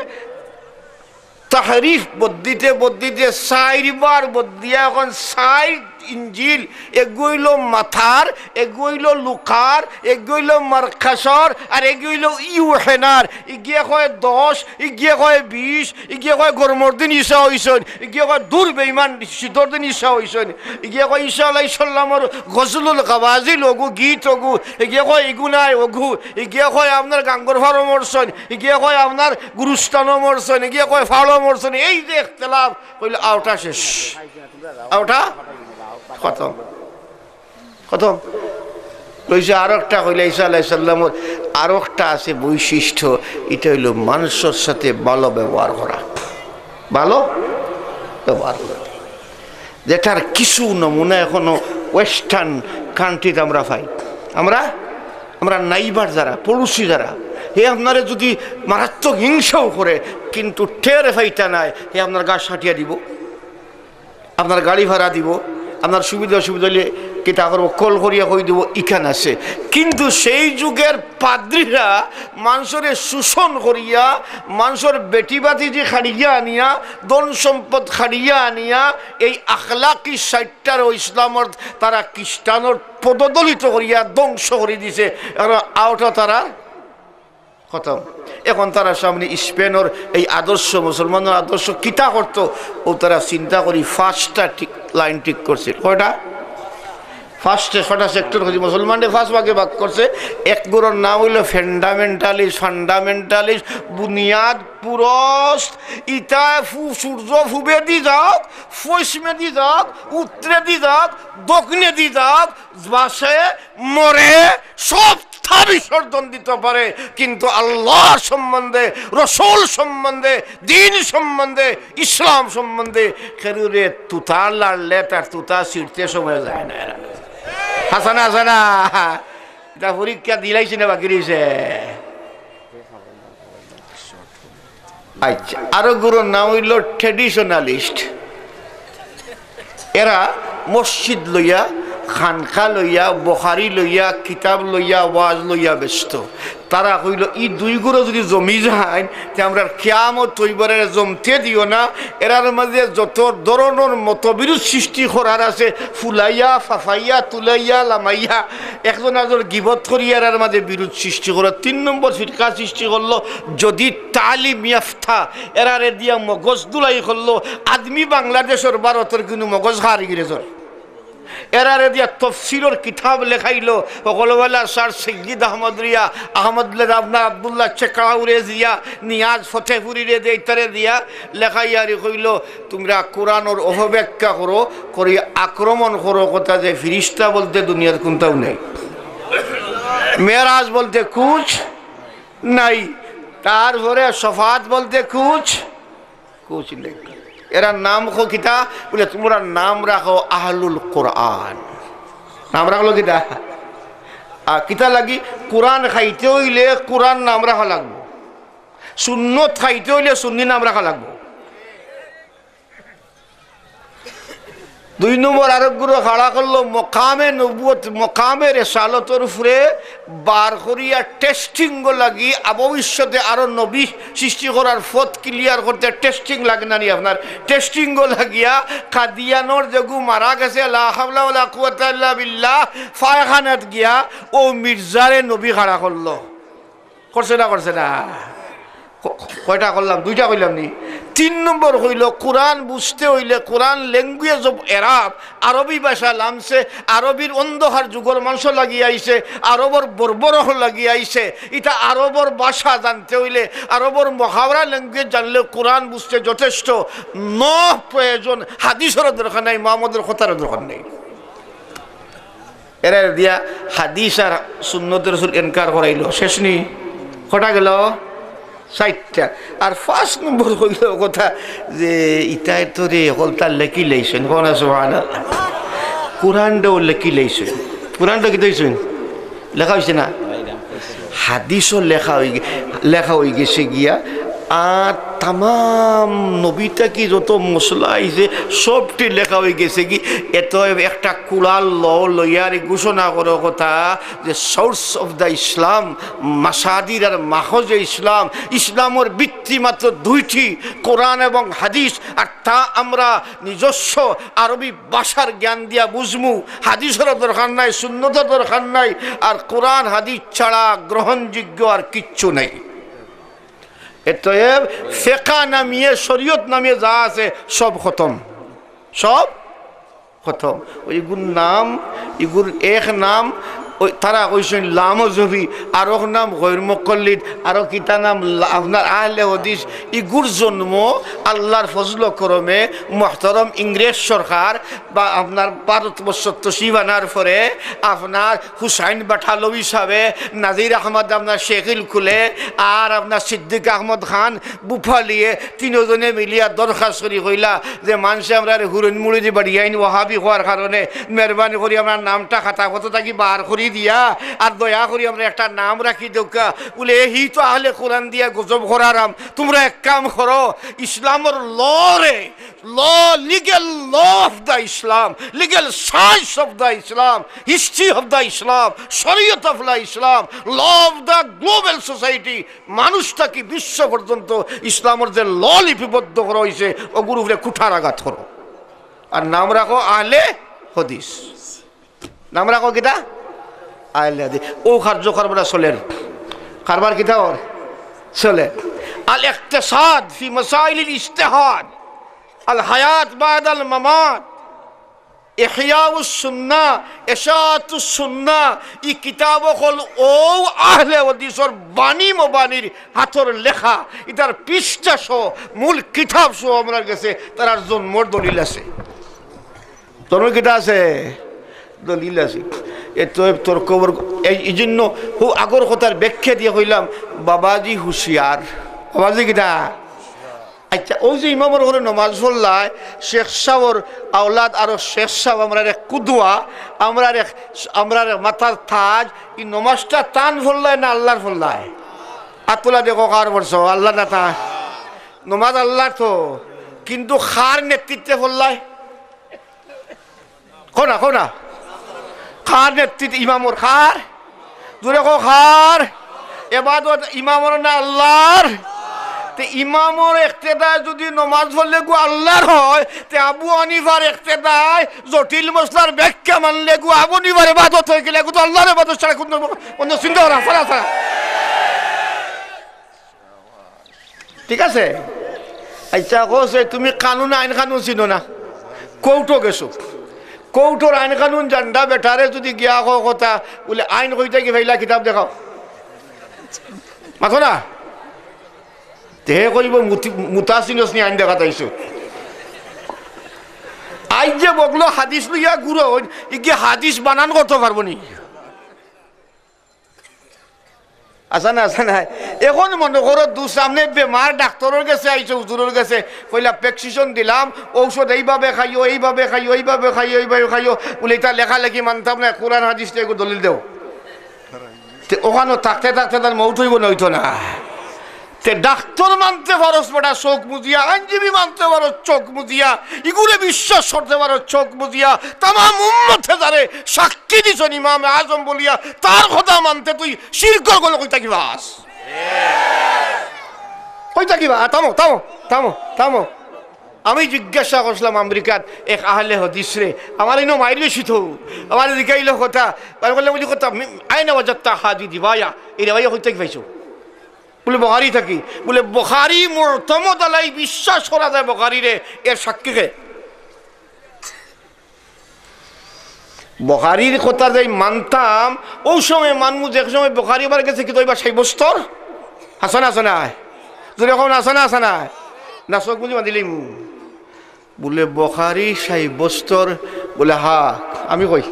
তাহরিফ বদলিতে বদলিতে 4 বার বদলিয়া এখন 60 ইঞ্জিল, এগুইল মাথার, এগুইল লুকার, এগুইল মার্কাসর, আর এগুইল ইউহেনার। ইগিয়ে কয় 10, ইগিয়ে কয় 20, ইগিয়ে কয় গরমর দিন ঈসা হইছেন, ইগিয়ে কয় দূর বেঈমান শীতর দিন ঈসা হইছেন, ইগিয়ে কয় ঈসা আলাইহিস সালামর গজলুল গাওয়াজিল ওগু গীত ওগু, ইগিয়ে কয় ইগুনায় ওগু, ইগিয়ে কয় আপনার গাঙ্গর ফাড়ো মরছেন, ইগিয়ে কয় আপনার গুরুস্থানও মরছেন, ইগিয়ে কয় ফাড়ো মরছেন। এই যে ইখতিলাফ কইলে আওটা শেষ, আওটা খতম খতম। কইছে আর একটা কইলে ঈসা আলাইহিস সালামর আর একটা আছে বৈশিষ্ট্য, এটা হইল মানুষের সাথে ভালো ব্যবহার করা, ভালো ব্যবহার করা, যেটার কিছু নমুনা এখনো ওয়েস্টার্ন কান্ট্রিতে আমরা পাই। আমরা নাইবার যারা, পড়োশি যারা, হে আপনারে যদি মারাত্মক হিংসাও করে কিন্তু টের ফাইটা নাই, হে আপনার গা সাটিয়া দিব, আপনার গাড়ি ভাড়া দিব, আপনার সুবিধা অসুবিধা হলে কেটা করবো কল করিয়া কই দেবো, ইখান আছে। কিন্তু সেই যুগের পাদ্রীরা মানুষের শোষণ করিয়া, মানুষের বেটি বাতি যে খাড়িয়া আনিয়া, ধন সম্পদ খাড়িয়া আনিয়া, এই আখলাকি সাইটটার ও ইসলামর তারা খ্রিস্টানোর পদদলিত করিয়া ধ্বংস করে দিছে। এখন আউটা তারা খতম। এখন তারা সামনে স্পেনের এই আদর্শ, মুসলমানের আদর্শ কিতা করতো, ও তারা চিন্তা করি ফার্স্টটা ঠিক লাইন ঠিক করছে। কয়টা? ফার্স্টে 6টা সেক্টর করছে, মুসলমানদের ফার্স্ট ভাগে ভাগ করছে। এক গুলোর নাম হইল ফান্ডামেন্টালিস্ট, বুনিয়াদ পুরস্ত। ইটা সূর্য ফুবে দি যাওক, পশ্চিমে দি যাওক, উত্তরে দি যাওক, দক্ষিণে দি যাওক, বাসে মরে সব বিসর্জন দিতে পারে, কিন্তু আল্লাহর সম্বন্ধে, রসুল সম্বন্ধে, দিন সম্বন্ধে, ইসলাম সম্বন্ধে খেরুরে তুতা লাড়লে তার তুতা ছিঁড়তে সময় যায় না। হাসানা হাসানা এটা পরীক্ষা দিলাইছে না বাকি রয়েছে। আচ্ছা, আরো গুরুর নাম হইল ট্রেডিশনালিস্ট। এরা মসজিদ লইয়া, খানকা লইয়া, বখারি লইয়া, কিতাব লইয়া, ওয়াজ লইয়া ব্যস্ত। তারা কইল ই দুই গুরু যদি জমি যায় তে আমরা কিয়ামত তৈবারে জমতে দিও না। এরার মাঝে যত ধরনের মতবিরোধ সৃষ্টি করার আছে, ফুলাইয়া, ফাফাইয়া, তুলাইয়া, লামাইয়া, একজন আজর গিবত করিয়া এরার মাঝে বিরোধ সৃষ্টি করো। 3 নম্বর ফিরকা সৃষ্টি করলো, যদি তালিম ইয়াফতা এরারে দিয়া মগজ দুলাই করলো। আদমি বাংলাদেশের ভারতের কিন্তু মগজ হারি গিরেছ। এরারে দিয়া তফসিরের কিতাব লেখাইলো, ওকলওয়ালা স্যার সৈয়দ আহমদ রিয়া, আপনার আবদুল্লাহ চেকাউরে দিয়া, নিয়াজ ফতেহপুরিরে দিয়ে ইতারে দিয়া লেখাইয়ারি কইল, তোমরা কোরআনের অপব্যাখ্যা করো, করি আক্রমণ করো কথা যে ফিরিস্তা বলতে দুনিয়ার কোনটাও নেই, মেরাজ বলতে কুছ নাই, তারপরে সফাত বলতে কুছ নেই। এরা নাম রাখো কিতা বলে, তোমরা নাম রাখো আহলুল কোরআন। নাম রাখলো কিতা? কিতা লাগি? কোরআন খাইতে হইলে কোরআন নাম রাখা লাগবো, সুন্নত খাইতে হইলে সুন্নি নাম রাখা লাগবো। 2 নম্বর আরোগ্য খাড়া করলো মকামে নবুয়ত, মকামে রেসালতর উপরে বার করিয়া টেস্টিং লাগি, ভবিষ্যতে আরো নবী সৃষ্টি করার পথ ক্লিয়ার করতে টেস্টিং লাগে না নি আপনার, টেস্টিং লাগিয়া কাদিয়ানোর যেগু মারা গেছে লা হাওলা ওয়ালা কুওয়াতা ইল্লা বিল্লাহ, ফায়খানাত গিয়া ও মির্জারে নবী খাড়া করলো। করছে না? কয়টা করলাম? 2টা কইলাম নি। 3 নম্বর হইল কোরআন বুঝতে হইলে, কোরআন ল্যাঙ্গুয়েজ অফ এরাব, আরবি ভাষা লামছে, আরবির অন্ধকার যুগর মানুষ লাগিয়ে আইছে, আরবর বর্বরহ লাগিয়ে আইছে। এটা আরবর ভাষা জানতে হইলে, আরবর মহাওরা ল্যাঙ্গুয়েজ জানলে কোরআন বুঝতে যথেষ্ট। প্রয়োজন হাদিসের দরকার নাই, মুহাম্মদের কথার দরকার নেই। এরা দিয়া হাদিস আর সুন্নতের রাসূল ইনকার করাইলো, শেষ নি। কটা গেল? 4টা। আর 5 নম্বর হইল কথা যে ইটাই তো রে হলতা লেখি লাইছেন, কোন সুবহানাল্লাহ, কোরআনটাও লেখি লাইছেন। কোরআনটা কি দিয়েছেন? লেখা হয়েছে না? হাদিসও লেখা হয়ে গেছে গিয়া তাম নবীটা কি যত মশলা আইছে সবটি লেখা হয়ে গেছে কি এত একটা কুড়াল লইয়ার ঘোষণা করো কথা যে সোর্স অফ দ্য ইসলাম মাসাদির আর মাহজে ইসলাম ইসলামের ভিত্তি মাত্র দুইটি কোরআন এবং হাদিস আর তা আমরা নিজস্ব আরবি ভাষার জ্ঞান দিয়া বুঝমু হাদিসেরও দরকার নাই সুন্নতের দরকার নাই আর কোরআন হাদিস ছাড়া গ্রহণযোগ্য আর কিচ্ছু নেই এতএব ফিকহ নামিয়ে শরীয়ত নামিয়ে যা আছে সব খতম সব খতম ওইগুর নাম এগুর এক নাম ওই তারা কইছেন লামজবি আর ওর নাম গৈর মুকল্লিদ আর কিতা নাম আপনার আহলে হাদিস ইগুর জন্ম আল্লাহর ফজল করমে মুহতারম ইংরেজ সরকার বা আপনার ভারতবর্ষ তশরিফ আনার পরে আপনার হুসাইন বাঠালবি সাহেবে নাজির আহমদ আপনার শেখিল খুলে আর আপনার সিদ্দিক আহমদ খান বুফালিয়ে তিনজনে মিলিয়া দরখাস্ত করি কইলা যে মানুষে আমরা হুরন মুড়ি দিয়ে বাড়ি আইন ওহাবি হওয়ার কারণে মেহরবানি করি আমরা নামটা খাতা কত থাকি বার করি দিয়া আর দয়া করি আমরা একটা নাম রাখি দৌকা বলে হি তো আহলে কোরআন দিয়া গজব করারাম তোমরা এক কাম করো ইসলামের ল রে law legal law of the Islam legal science of the Islam history of the Islam শরীয়ত of the Islam law of the global society মানুষটাকে বিশ্ব পর্যন্ত ইসলামের যে ল লিপিবদ্ধ করা হয়েছে ওগুলো উপরে কুঠার আঘাত করো আর নাম রাখো আহলে হাদিস নাম রাখো কিতা আহলে হাদিস ও কার্য করবো চলেন কারবার কিতা ওর চলে আল ইকতিসাদ ফি মাসাইল ইজতিহাদ আল হায়াত বাদ আল মামাত ইহয়াউস সুন্নাহ ইশাআতুস সুন্নাহ ই কিতাব হল ও আহলে হাদিসের বাণী মোবানির হাতর লেখা এটার পৃষ্ঠা সহ মূল কিতাব সহ আমরা কাছে তার জন্মর দলিল আছে তোর কিতা আছে দলিল আছে এত তোর খবর এই জন্য হু আগর কথার ব্যাখ্যা দিয়ে কইলাম বাবাজি হুঁশিয়ার বাবাজি কিতা আচ্ছা ওই যে ইমামর ঘরে নমাজ পড়লায় শেখ সাহর আওলাদ আরো শেখ সাহ আমরা এক কুদুয়া আমরা মাথার তাজ এই নমাজটা টান ফল্লায় না আল্লাহর ফল্লায় আতলা দেখো কার বলছো আল্লাহ না তা নমাজ আল্লাহ তো কিন্তু খার নেতৃত্বে ফল্লায় কোনা কোনা খার নেতৃত্ব ইমামর খার দূরে কো খার এবাদত ইমামর না আল্লাহর তে ইমামর ইক্তেদায় যদি নমাজ পড়লে গো আল্লাহর হয় তে আবু হানিফার ইক্তেদায় জটিল মসলার ব্যাখ্যা মানলে গো আবু হানিফার ইবাদত হয়ে গেলে গো তো আল্লাহর ইবাদত ছাড়া কোনো চিন্তা করা ছাড়া ছাড়া ঠিক আছে আচ্ছা কোসে তুমি কানুন আইন কানুন চিনো না কৌটো গেছো কৌটোর আইন কানুন জান্ডা বেটারে যদি গিয়া কথা বলে আইন কইতে কি ভাইলা কিতাব দেখাও মাথো না তেহে কইব মুতাসিনস নি আইন দেখা তাইছো আই যে বগলো হাদিস লইয়া গুরো ইকি হাদিস বানান করতে পারবো নি আচ্ছা না আচ্ছা না এখন মনে করো দু সামনে বেমার ডাক্তারের কাছে আইছো হুজুরের কাছে কইলা প্রেসক্রিপশন দিলাম ঔষধ এইভাবে খাইও এইভাবে খাইও এইভাবে খাইও এইভাবে খাইও বলে এটা লেখালেখি মানতাম না কোরআন হাদিস থেকে দলিল দেও ওখানে থাকতে থাকতে তার মৌত হইব নইতো না তে ডাক্তার মানতে পারো বেটা চোখ মুজিয়া আইনজীবী মানতে পারো চোখ মুজিয়া ইগুলো বিশ্বাস করতে পারো চোখ মুজিয়া তামাম উম্মতে যারে সাক্ষী দিছন ইমাম আজম বলিয়া তার কথা মানতে তুই শিরকর গলে কইতা কি বাস কইতা কি বা থামো থামো থামো থামো আমি জিজ্ঞাসা করছিলাম আমেরিকার এক আহলে হাদিস রে আমার ইনো মাইর বেশি তো আমার জিজ্ঞাইল কথা বললাম বলি কথা আইনা ওয়াজাত্তা হাদি দিবায়া এই রেবাইয়া কইতা কি পাইছো বলে বখারি থাকি বলে বখারি মুরতমদ আলাই বিশ্বাস করা যায় বখারি রে এর সাক্ষীকে বখারির কথা যাই মানতাম ওই সময় মানমু যে সময় বখারি বার গেছে কি তো এবার সেই বস্তর হাসানা হাসানা যদি এখন হাসানা হাসানা না চোখ বুঝি বাঁধিলিম বলে বখারি সেই বস্তর বলে হা আমি কই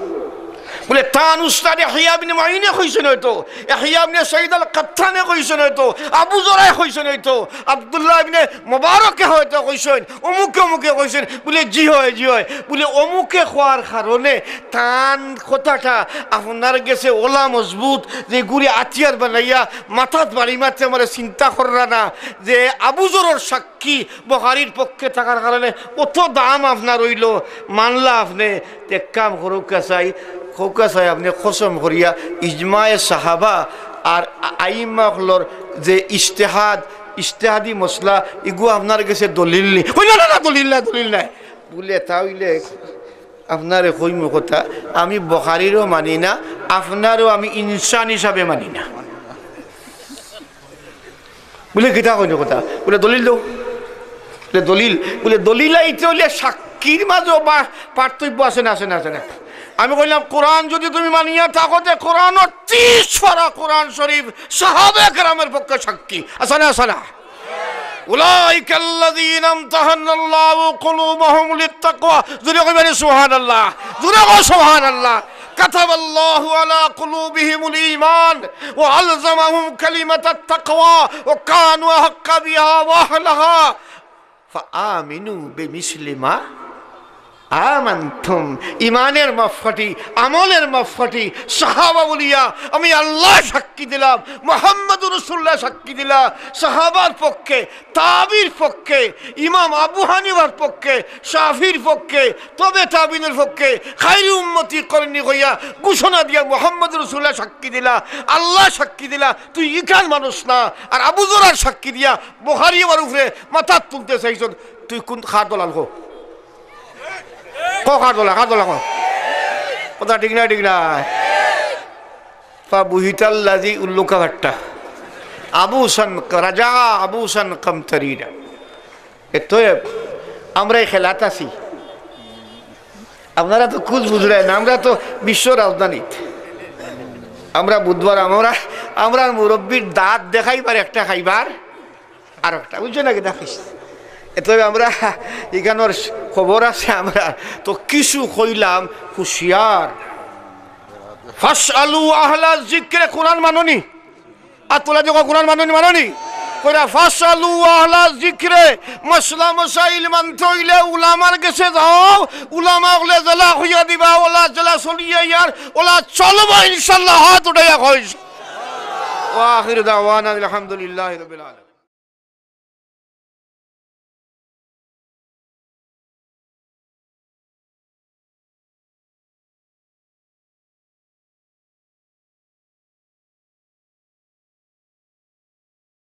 বলে তান উস্তাদ ইহইয়া ইবনে মাইনে কইছেন হয়তো ইহইয়া ইবনে সাইদ আল কাত্তানে কইছেন হয়তো আবু জরাই কইছেন হয়তো আব্দুল্লাহ ইবনে মুবারকে হয়তো কইছেন অমুকে অমুকে কইছেন বলে জি হয় বলে অমুকে খোয়ার কারণে তান কথাটা আপনার গেছে ওলা মজবুত যে গুড়ি আতিয়ার বানাইয়া মাথাত বাড়ি মারতে আমার চিন্তা কররা না যে আবু জরের সাক্ষী বুখারীর পক্ষে থাকার কারণে কত দাম আপনার রইল মানলা আপনি এক কাম করুকা চাই আপনি কসম করিয়া ইজমায়ে সাহাবা আর আইম্মা হলর যে ইজতেহাদি মশলা এগু আপনার কাছে দলিল নেই না দলিল নাই বলে তাহলে আপনার কইম কথা আমি বুখারীরও মানি না আপনারও আমি ইনসান হিসাবে মানি না বলে কিতা কইন কথা বলে দলিল দাও বলে দলিল আইতে হইলে সাক্ষীর মাঝে পার্থক্য আছে না আমি কইলাম কোরআন যদি তুমি মানিয়া থাকো যে কোরআন 30 পারা কোরআন শরীফ সাহাবে কেরামের পক্ষে সাক্ষী আছে না উলাইকা আল্লাযীনা ইমতাহানাল্লাহু কুলুবুহুম লিত্তাকওয়া জুরে কইবেন সুবহানাল্লাহ জুরে কও সুবহানাল্লাহ কাতাবাল্লাহু আলা কুলুবিহিমুল ঈমান ওয়া আলজামাহুম কালিমাতাত তাকওয়া ওয়া কানু হাক্কা বিহা ওয়া আহলাহা ফাআমিনু বিমিসলি মা আমানতুম ইমানের মাফাটি আমলের মাফাটি সাহাবা বলিয়া আমি আল্লাহ সাক্ষী দিলাম মুহাম্মদুর রাসূলুল্লাহ সাক্ষী দিলা সাহাবার পক্ষে তাবির পক্ষে ইমাম আবু হানিফার পক্ষে শাফির পক্ষে তবে তাবিনের পক্ষে খায়রুল উম্মতি করনি হইয়া ঘোষণা দিয়া মুহাম্মদুর রাসূলুল্লাহ সাক্ষী দিলা আল্লাহ সাক্ষী দিলা তুই ইকান মানুষ না আর আবু যুরার সাক্ষী দিয়া বুখারী ওর উপরে মাথা তুলতে চাইছ তুই কোন খাদলাল হো কাদলা কথা ঠিক না বুহিতাল্লাজি উল্লুকা ভাট্টা রাজা আবুসান কমতরিরা এত আমরা খেলাত আছি আপনারা তো খুঁজ বুঝলেন আমরা তো বিশ্ব রাজধানীতে আমরা বুধবার আমরা মুরব্বীর দাঁত দেখাইবার একটা খাইবার আর একটা বুঝছো নাকি দেখিস তবে আমরা এখানোর খবর আছে আমরা তো কিছু কইলাম হুশিয়ার ফাসআলু আহলা যিকরে কোরআন মাননি আর তোলা যখন কোরআন মাননি কইরা ফাসআলু আহলা যিকরে মাসলা মাসাইল মানতে হইলে উলামার কাছে যাও উলামা হলে জলা হইয়া দিবা ওলা জলা চলিয়া ইয়ার ওলা চলবা ইনশাআল্লাহ হাত উঠাইয়া কইস ওয়া আখির দাওয়ানা আলহামদুলিল্লাহি রাব্বিল আলামিন।